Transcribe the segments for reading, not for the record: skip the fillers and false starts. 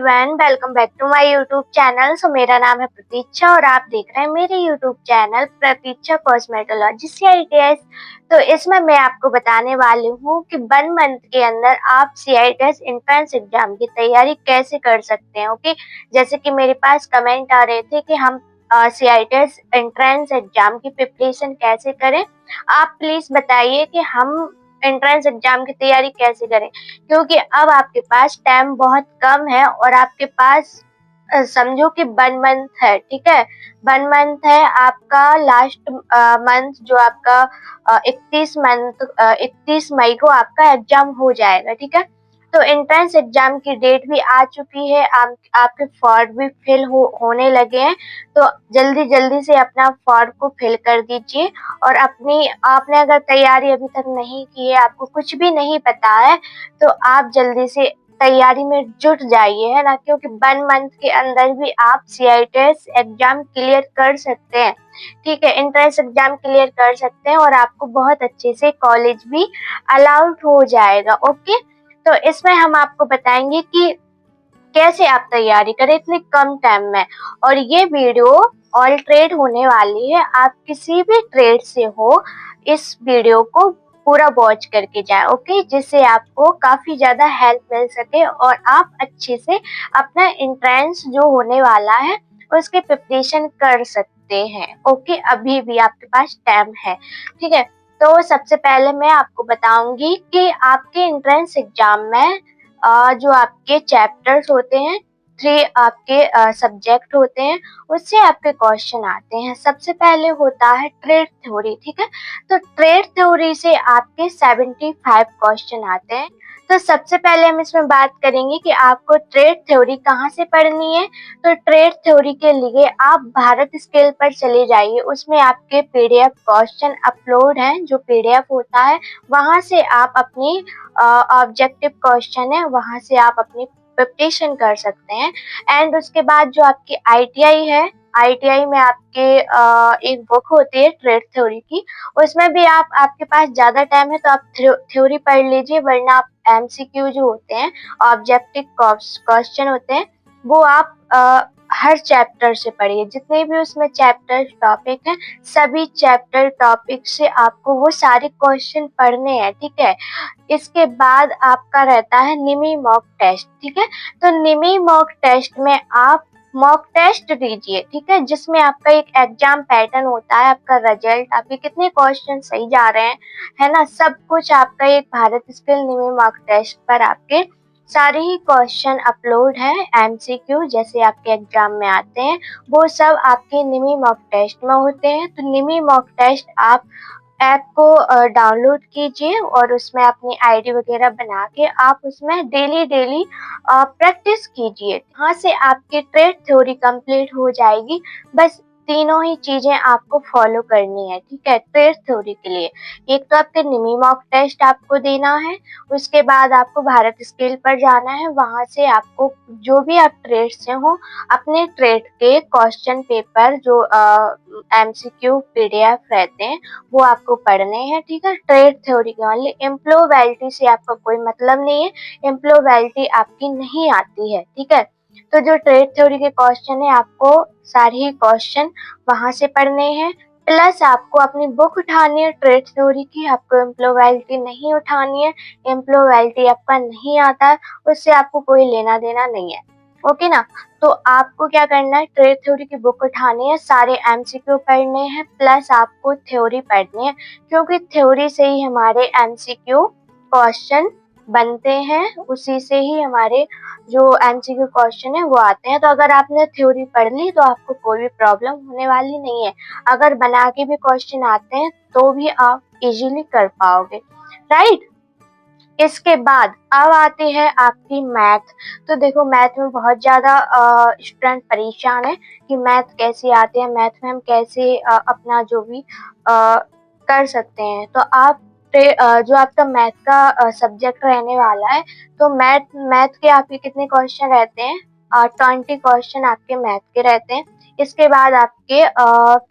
Everyone, welcome back to my YouTube channel. मेरा नाम है प्रतीक्षा और आप देख रहे हैं मेरे यूट्यूब चैनल प्रतीक्षा कॉस्मेटोलॉजी CITS। तो इसमें मैं आपको बताने वाली हूँ कि 1 मंथ के अंदर आप CITS एंट्रेंस एग्जाम की तैयारी कैसे कर सकते हैं। ओके, जैसे कि मेरे पास कमेंट आ रहे थे कि हम CITS एंट्रेंस एग्जाम की प्रिपरेशन कैसे करें। आप प्लीज बताइए कि हम एंट्रेंस एग्जाम की तैयारी कैसे करें, क्योंकि अब आपके पास टाइम बहुत कम है और आपके पास समझो कि 1 मंथ है। ठीक है, 1 मंथ है आपका। लास्ट मंथ जो आपका 31 मई को आपका एग्जाम हो जाएगा। ठीक है, तो एंट्रेंस एग्जाम की डेट भी आ चुकी है। आपके फॉर्म भी फिल होने लगे हैं, तो जल्दी जल्दी से अपना फॉर्म को फिल कर दीजिए। और आपने अगर तैयारी अभी तक नहीं की है, आपको कुछ भी नहीं पता है, तो आप जल्दी से तैयारी में जुट जाइए, है ना, क्योंकि 1 मंथ के अंदर भी आप CITS एग्जाम क्लियर कर सकते हैं। ठीक है, एंट्रेंस एग्जाम क्लियर कर सकते हैं और आपको बहुत अच्छे से कॉलेज भी अलाउड हो जाएगा। ओके, तो इसमें हम आपको बताएंगे कि कैसे आप तैयारी करें इतने कम टाइम में। और ये वीडियो ऑल ट्रेड होने वाली है, आप किसी भी ट्रेड से हो इस वीडियो को पूरा वॉच करके जाए। ओके, जिससे आपको काफी ज्यादा हेल्प मिल सके और आप अच्छे से अपना एंट्रेंस जो होने वाला है उसके प्रिपरेशन कर सकते हैं। ओके, अभी भी आपके पास टाइम है। ठीक है, तो सबसे पहले मैं आपको बताऊंगी कि आपके एंट्रेंस एग्जाम में जो आपके चैप्टर्स होते हैं, 3 आपके सब्जेक्ट होते हैं, उससे आपके क्वेश्चन आते हैं। सबसे पहले होता है ट्रेड थ्योरी। ठीक है, तो ट्रेड थ्योरी से आपके 75 क्वेश्चन आते हैं। तो सबसे पहले हम इसमें बात करेंगे कि आपको ट्रेड थ्योरी कहाँ से पढ़नी है। तो ट्रेड थ्योरी के लिए आप भारत स्किल पर चले जाइए, उसमें आपके PDF क्वेश्चन अपलोड हैं। जो PDF होता है वहां से आप अपनी ऑब्जेक्टिव क्वेश्चन है, वहां से आप अपनी प्रिपरेशन कर सकते हैं। एंड उसके बाद जो आपकी ITI है, ITI में आपके एक बुक होती है ट्रेड थ्योरी की, उसमें भी आपके पास ज्यादा टाइम है तो आप थ्योरी पढ़ लीजिए, वरना आप MCQ जो होते हैं, ऑब्जेक्टिव क्वेश्चन होते हैं, वो आप हर चैप्टर से पढ़िए। जितने भी उसमें चैप्टर टॉपिक हैं, सभी चैप्टर टॉपिक से आपको वो सारे क्वेश्चन पढ़ने हैं। ठीक है, इसके बाद आपका रहता है निमी मॉक टेस्ट। ठीक है, तो निमी मॉक टेस्ट में आप मॉक टेस्ट दीजिए। ठीक है, जिसमें आपका एक एग्जाम पैटर्न होता है, आपका रिजल्ट, आपके कितने क्वेश्चन सही जा रहे हैं, है ना, सब कुछ आपका एक भारत स्किल निमी मॉक टेस्ट पर आपके सारे ही क्वेश्चन अपलोड है। MCQ जैसे आपके एग्जाम में आते हैं, वो सब आपके निमी मॉक टेस्ट में होते हैं। तो निमी मॉक टेस्ट आप ऐप को डाउनलोड कीजिए और उसमें अपनी ID वगैरह बना के आप उसमें डेली प्रैक्टिस कीजिए। यहाँ से आपकी ट्रेड थ्योरी कंप्लीट हो जाएगी। बस तीनों ही चीजें आपको फॉलो करनी है। ठीक है, ट्रेड थ्योरी के लिए एक तो आपके निमी मॉक टेस्ट आपको देना है, उसके बाद आपको भारत स्किल पर जाना है, वहां से आपको जो भी आप ट्रेड से हो अपने ट्रेड के क्वेश्चन पेपर जो MCQ PDF रहते हैं वो आपको पढ़ने हैं। ठीक है, ट्रेड थ्योरी के वाले एम्प्लॉयबिलिटी से आपका कोई मतलब नहीं है, एम्प्लॉयबिलिटी आपकी नहीं आती है। ठीक है, तो जो ट्रेड थ्योरी के क्वेश्चन है आपको सारे ही क्वेश्चन वहां से पढ़ने हैं। प्लस आपको अपनी बुक उठानी है ट्रेड थ्योरी की, आपको एम्प्लॉयबिलिटी नहीं उठानी है। एम्प्लॉयबिलिटी आपका नहीं आता है, उससे आपको कोई लेना देना नहीं है। ओके ना, तो आपको क्या करना है, ट्रेड थ्योरी की बुक उठानी है, सारे MCQ पढ़ने हैं, प्लस आपको थ्योरी पढ़नी है, क्योंकि थ्योरी से ही हमारे MCQ क्वेश्चन बनते हैं, उसी से ही हमारे जो MCQ क्वेश्चन है वो आते हैं। तो अगर आपने थ्योरी पढ़ ली तो आपको कोई भी प्रॉब्लम होने वाली नहीं है। अगर बना के भी क्वेश्चन आते हैं तो भी आप इजीली कर पाओगे, राइट। इसके बाद अब आती है आपकी मैथ। तो देखो, मैथ में बहुत ज्यादा स्टूडेंट परेशान है कि मैथ कैसे आते हैं, मैथ में हम कैसे अपना जो भी कर सकते हैं। तो आप जो आपका मैथ का सब्जेक्ट रहने वाला है, तो मैथ के आपके कितने क्वेश्चन रहते हैं, 20 क्वेश्चन आपके मैथ के रहते हैं। इसके बाद आपके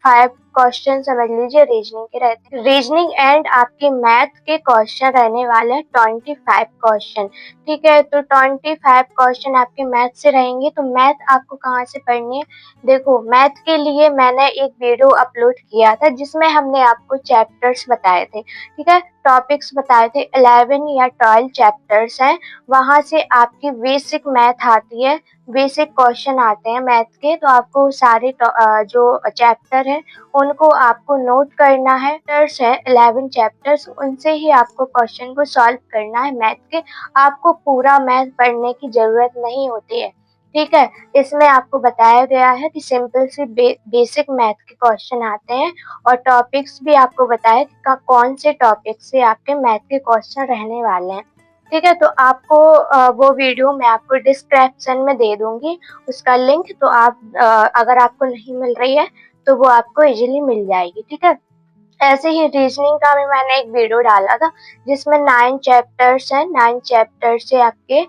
5 क्वेश्चन समझ लीजिए रीजनिंग के रहते हैं। रीजनिंग एंड आपके मैथ के क्वेश्चन रहने वाले हैं 25 क्वेश्चन, ठीक है। तो 25 क्वेश्चन आपके मैथ से रहेंगे। तो मैथ आपको कहाँ से पढ़नी है? देखो, मैथ के लिए मैंने एक वीडियो अपलोड किया था जिसमें हमने आपको चैप्टर्स बताए थे, ठीक है, टॉपिक्स बताए थे। 11 या 12 चैप्टर्स हैं, वहां से आपकी बेसिक मैथ आती है, बेसिक क्वेश्चन आते हैं मैथ के। तो आपको सारे जो चैप्टर है उनको आपको नोट करना है। चैप्टर्स है 11 चैप्टर्स, उनसे ही आपको क्वेश्चन को सॉल्व करना है मैथ के। आपको पूरा मैथ पढ़ने की जरूरत नहीं होती है, ठीक है। इसमें आपको बताया गया है कि सिंपल सी बेसिक मैथ के क्वेश्चन आते हैं, और टॉपिक्स भी आपको बताया कि कौन से टॉपिक से आपके मैथ के क्वेश्चन रहने वाले हैं, ठीक है। तो आपको वो वीडियो मैं आपको डिस्क्रिप्शन में दे दूंगी उसका लिंक। तो आप अगर आपको नहीं मिल रही है तो वो आपको इजीली मिल जाएगी, ठीक है। ऐसे ही रीजनिंग का भी मैंने एक वीडियो डाला था जिसमें 9 चैप्टर्स हैं। 9 चैप्टर से आपके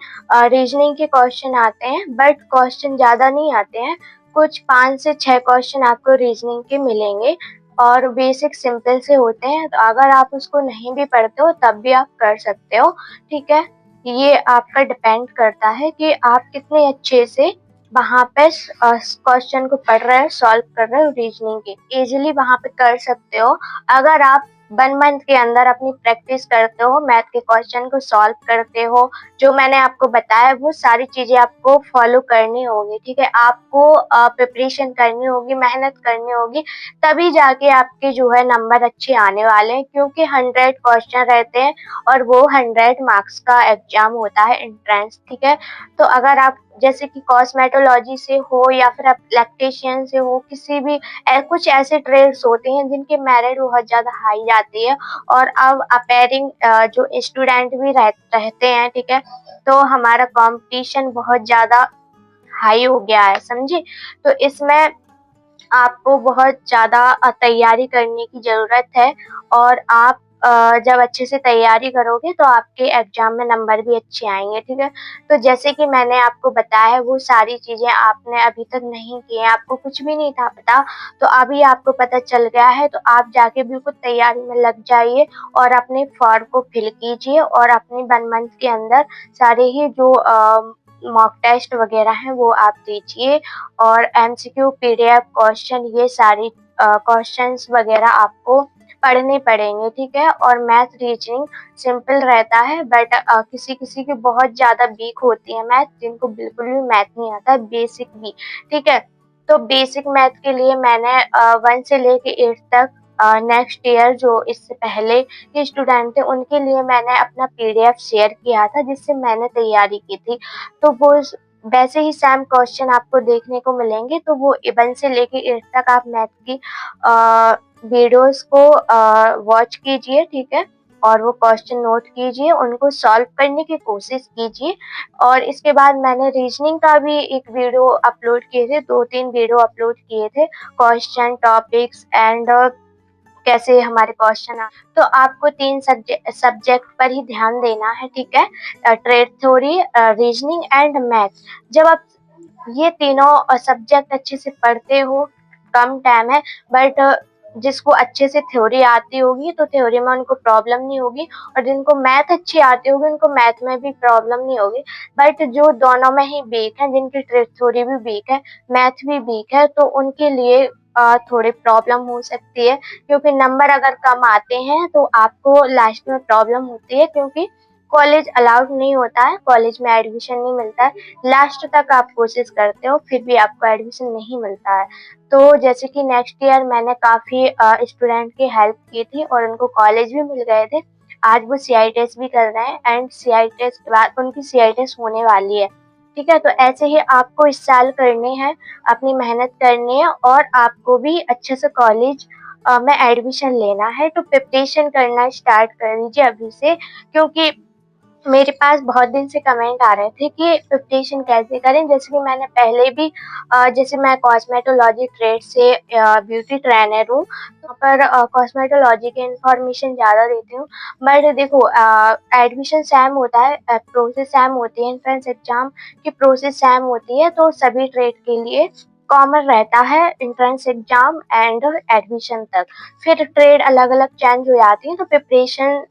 रीजनिंग के क्वेश्चन आते हैं, बट क्वेश्चन ज़्यादा नहीं आते हैं। कुछ 5 से 6 क्वेश्चन आपको रीजनिंग के मिलेंगे और बेसिक सिंपल से होते हैं। तो अगर आप उसको नहीं भी पढ़ते हो तब भी आप कर सकते हो, ठीक है। ये आपका डिपेंड करता है कि आप कितने अच्छे से वहाँ पे क्वेश्चन को पढ़ रहे हो, सॉल्व कर रहे हो रीजनिंग के। इजीली वहाँ पे कर सकते हो अगर आप 1 मंथ के अंदर अपनी प्रैक्टिस करते हो, मैथ के क्वेश्चन को सॉल्व करते हो। जो मैंने आपको बताया वो सारी चीजें आपको फॉलो करनी होगी, ठीक है। आपको प्रिपरेशन करनी होगी, मेहनत करनी होगी, तभी जाके आपके जो है नंबर अच्छे आने वाले हैं, क्योंकि 100 क्वेश्चन रहते हैं और वो 100 मार्क्स का एग्जाम होता है, एंट्रेंस, ठीक है। तो अगर आप जैसे कि कॉस्मेटोलॉजी से हो या फिर आप इलेक्ट्रीशियन से हो, किसी भी कुछ ऐसे ट्रेड्स होते हैं जिनके मेरिट बहुत ज़्यादा हाई जाती है, और अब अपेयरिंग जो स्टूडेंट भी रहते हैं, ठीक है। तो हमारा कंपटीशन बहुत ज़्यादा हाई हो गया है, समझे। तो इसमें आपको बहुत ज़्यादा तैयारी करने की ज़रूरत है, और आप जब अच्छे से तैयारी करोगे तो आपके एग्ज़ाम में नंबर भी अच्छे आएँगे, ठीक है। तो जैसे कि मैंने आपको बताया है वो सारी चीज़ें आपने अभी तक नहीं की हैं, आपको कुछ भी नहीं था पता, तो अभी आपको पता चल गया है। तो आप जाके बिल्कुल तैयारी में लग जाइए और अपने फॉर्म को फिल कीजिए, और अपने 1 मंथ के अंदर सारे ही जो मॉक टेस्ट वगैरह हैं वो आप दीजिए, और एमसीक्यू, पीडीएफ क्वेश्चन, ये सारी क्वेश्चंस वगैरह आपको पढ़ने पड़ेंगे, ठीक है। और मैथ रीजनिंग सिंपल रहता है, बट किसी-किसी की बहुत ज़्यादा वीक होती है मैथ, जिनको बिल्कुल भी मैथ नहीं आता, बेसिक भी, ठीक है। तो बेसिक मैथ के लिए मैंने 1 से लेके 8 तक नेक्स्ट ईयर जो इससे पहले के स्टूडेंट थे उनके लिए मैंने अपना पीडीएफ शेयर किया था जिससे मैंने तैयारी की थी। तो वो वैसे ही सेम क्वेश्चन आपको देखने को मिलेंगे। तो वो 1 से लेके 8 तक आप मैथ की वीडियोस को वॉच कीजिए, ठीक है, और वो क्वेश्चन नोट कीजिए, उनको सॉल्व करने की कोशिश कीजिए। और इसके बाद मैंने रीजनिंग का भी एक वीडियो अपलोड किए थे, 2-3 वीडियो अपलोड किए थे, क्वेश्चन, टॉपिक्स एंड कैसे हमारे क्वेश्चन तो आपको 3 सब्जेक्ट पर ही ध्यान देना है, ठीक है। Trade theory, reasoning and math. जब आप ये तीनों सब्जेक्ट अच्छे से पढ़ते हो, कम टाइम है, बट जिसको अच्छे से थ्योरी आती होगी तो थ्योरी में उनको प्रॉब्लम नहीं होगी, और जिनको मैथ अच्छी आती होगी उनको मैथ में भी प्रॉब्लम नहीं होगी। बट जो दोनों में ही वीक है, जिनकी ट्रेड थ्योरी भी वीक है, मैथ भी वीक है, तो उनके लिए थोड़ी प्रॉब्लम हो सकती है, क्योंकि नंबर अगर कम आते हैं तो आपको लास्ट में प्रॉब्लम होती है, क्योंकि कॉलेज अलाउड नहीं होता है, कॉलेज में एडमिशन नहीं मिलता है। लास्ट तक आप कोशिश करते हो फिर भी आपको एडमिशन नहीं मिलता है। तो जैसे कि नेक्स्ट ईयर मैंने काफ़ी स्टूडेंट की हेल्प की थी और उनको कॉलेज भी मिल गए थे। आज वो सीआई टेस्ट भी कर रहे हैं, एंड सीआई टेस्ट के बाद उनकी सीआई टेस्ट होने वाली है, ठीक है। तो ऐसे ही आपको इस साल करने हैं, अपनी मेहनत करनी है, और आपको भी अच्छे से कॉलेज में एडमिशन लेना है। तो प्रिपरेशन करना स्टार्ट कर दीजिए अभी से, क्योंकि मेरे पास बहुत दिन से कमेंट आ रहे थे कि प्रिपरेशन कैसे करें। जैसे कि मैंने पहले भी जैसे मैं कॉस्मेटोलॉजी ट्रेड से ब्यूटी ट्रेनर हूँ, तो पर कॉस्मेटोलॉजी की इन्फॉर्मेशन ज़्यादा देती हूँ। बट देखो, एडमिशन सेम होता है, प्रोसेस सेम होती है, एंट्रेंस एग्जाम की प्रोसेस सेम होती है, तो सभी ट्रेड के लिए कॉमन रहता है एंट्रेंस एग्जाम एंड एडमिशन तक। फिर ट्रेड अलग अलग चेंज हो जाती है तो प्रिपरेशन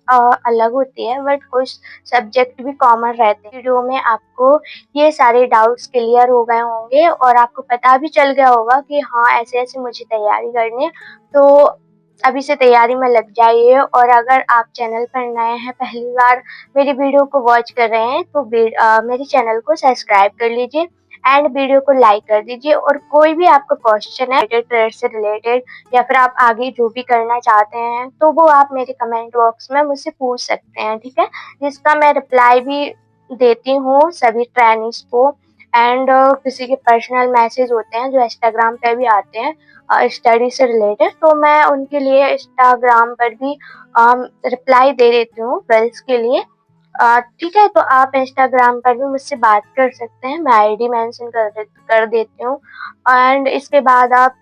अलग होती है, बट कुछ सब्जेक्ट भी कॉमन रहते हैं। वीडियो में आपको ये सारे डाउट्स क्लियर हो गए होंगे और आपको पता भी चल गया होगा कि हाँ ऐसे ऐसे मुझे तैयारी करनी है, तो अभी से तैयारी में लग जाइए। और अगर आप चैनल पर नए हैं, पहली बार मेरी वीडियो को वॉच कर रहे हैं, तो मेरे चैनल को सब्सक्राइब कर लीजिए एंड वीडियो को लाइक कर दीजिए। और कोई भी आपका क्वेश्चन है ट्रेड से रिलेटेड या फिर आप आगे जो भी करना चाहते हैं, तो वो आप मेरे कमेंट बॉक्स में मुझसे पूछ सकते हैं, ठीक है, जिसका मैं रिप्लाई भी देती हूँ सभी ट्रेनिंग्स को। एंड किसी के पर्सनल मैसेज होते हैं जो इंस्टाग्राम पे भी आते हैं स्टडी से रिलेटेड, तो मैं उनके लिए इंस्टाग्राम पर भी रिप्लाई दे देती हूँ गर्ल्स के लिए। ठीक है, तो आप इंस्टाग्राम पर भी मुझसे बात कर सकते हैं, मैं आईडी मेंशन कर देती हूँ। एंड इसके बाद आप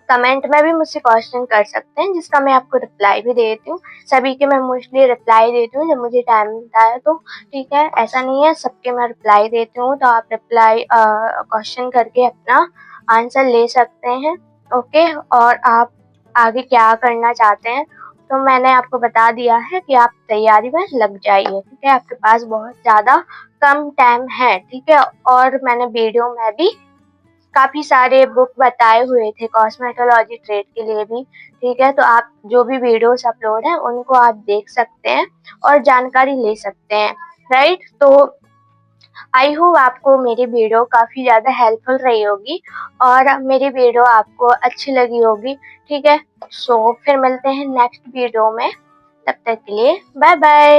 कमेंट में भी मुझसे क्वेश्चन कर सकते हैं, जिसका मैं आपको रिप्लाई भी देती हूँ। सभी के मैं मोस्टली रिप्लाई देती हूँ जब मुझे टाइम मिलता है तो, ठीक है, ऐसा नहीं है, सबके मैं रिप्लाई देती हूँ। तो आप रिप्लाई क्वेश्चन करके अपना आंसर ले सकते हैं। ओके, और आप आगे क्या करना चाहते हैं तो मैंने आपको बता दिया है कि आप तैयारी में लग जाइए, ठीक है, आपके पास बहुत ज़्यादा कम टाइम है, ठीक है। और मैंने वीडियो में भी काफ़ी सारे बुक बताए हुए थे कॉस्मेटोलॉजी ट्रेड के लिए भी, ठीक है, तो आप जो भी वीडियोस अपलोड हैं उनको आप देख सकते हैं और जानकारी ले सकते हैं, राइट। तो आई होप आपको मेरी वीडियो काफ़ी ज़्यादा हेल्पफुल रही होगी और मेरी वीडियो आपको अच्छी लगी होगी, ठीक है। सो फिर मिलते हैं नेक्स्ट वीडियो में, तब तक के लिए बाय बाय।